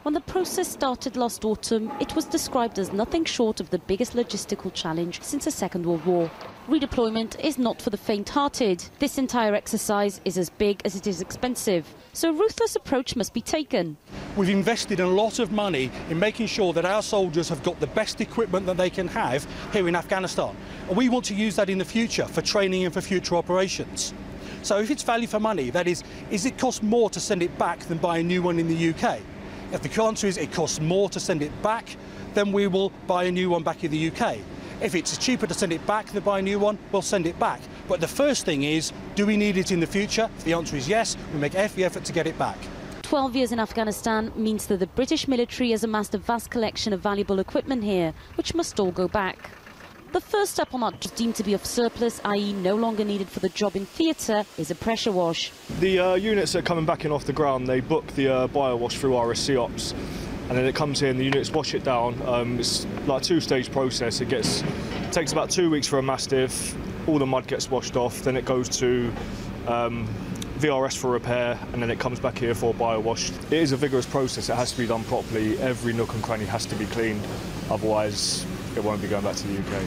When the process started last autumn, it was described as nothing short of the biggest logistical challenge since the Second World War. Redeployment is not for the faint-hearted. This entire exercise is as big as it is expensive, so a ruthless approach must be taken. We've invested a lot of money in making sure that our soldiers have got the best equipment that they can have here in Afghanistan. And we want to use that in the future for training and for future operations. So if it's value for money, that is it cost more to send it back than buy a new one in the UK? If the answer is it costs more to send it back, then we will buy a new one back in the UK. If it's cheaper to send it back than buy a new one, we'll send it back. But the first thing is, do we need it in the future? If the answer is yes, we make every effort to get it back. 12 years in Afghanistan means that the British military has amassed a vast collection of valuable equipment here, which must all go back. The first step on that, deemed to be of surplus, i.e. no longer needed for the job in theatre, is a pressure wash. The units that are coming back in off the ground, they book the bio-wash through RSC Ops, and then it comes in, the units wash it down. It's like a two-stage process. It takes about 2 weeks for a Mastiff, all the mud gets washed off, then it goes to VRS for repair, and then it comes back here for bio-wash. It is a vigorous process, it has to be done properly, every nook and cranny has to be cleaned, otherwise it won't be going back to the UK.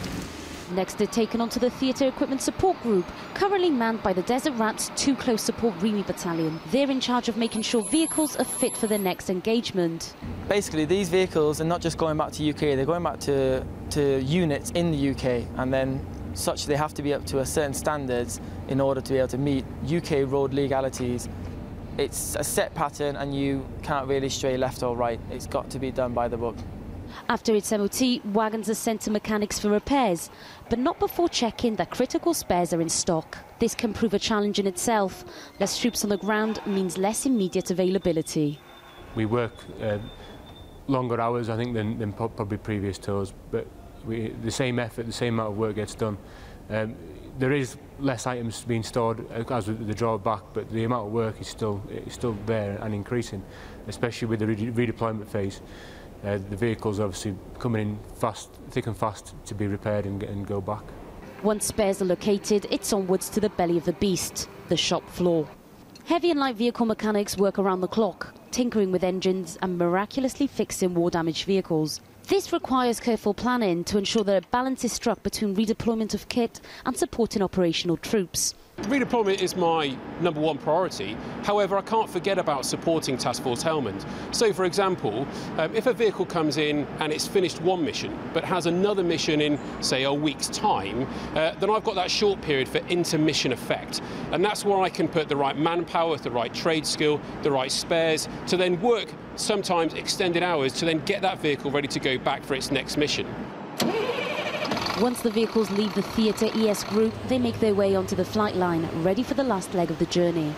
Next, they're taken onto the Theatre Equipment Support Group, currently manned by the Desert Rats 2 Close Support REME Battalion. They're in charge of making sure vehicles are fit for their next engagement. Basically, these vehicles are not just going back to UK, they're going back to units in the UK, and then such they have to be up to a certain standards in order to be able to meet UK road legalities. It's a set pattern and you can't really stray left or right. It's got to be done by the book. After its MOT, wagons are sent to mechanics for repairs, but not before checking that critical spares are in stock. This can prove a challenge in itself. Less troops on the ground means less immediate availability. We work longer hours, I think, than probably previous tours, but the same effort, the same amount of work gets done. There is less items being stored as with the drawback, but the amount of work is still there and increasing, especially with the redeployment phase. The vehicles obviously coming in fast, thick and fast to be repaired and go back. Once spares are located, it's onwards to the belly of the beast, the shop floor. Heavy and light vehicle mechanics work around the clock, tinkering with engines and miraculously fixing war-damaged vehicles. This requires careful planning to ensure that a balance is struck between redeployment of kit and supporting operational troops. Redeployment is my #1 priority. However, I can't forget about supporting Task Force Helmand. So, for example, if a vehicle comes in and it's finished one mission but has another mission in, say, a week's time, then I've got that short period for intermission effect. And that's where I can put the right manpower, the right trade skill, the right spares, to then work sometimes extended hours to then get that vehicle ready to go back for its next mission. Once the vehicles leave the Theatre ES group, they make their way onto the flight line, ready for the last leg of the journey.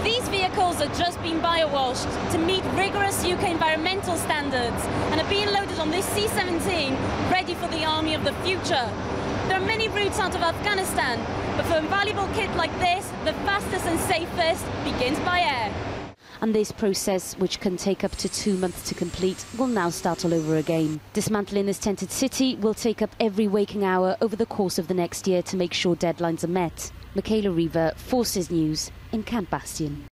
These vehicles are just being bio-washed to meet rigorous UK environmental standards and are being loaded on this C-17, ready for the army of the future. There are many routes out of Afghanistan, but for a valuable kit like this, the fastest and safest begins by air. And this process, which can take up to 2 months to complete, will now start all over again. Dismantling this tented city will take up every waking hour over the course of the next year to make sure deadlines are met. Michaela Reaver, Forces News in Camp Bastion.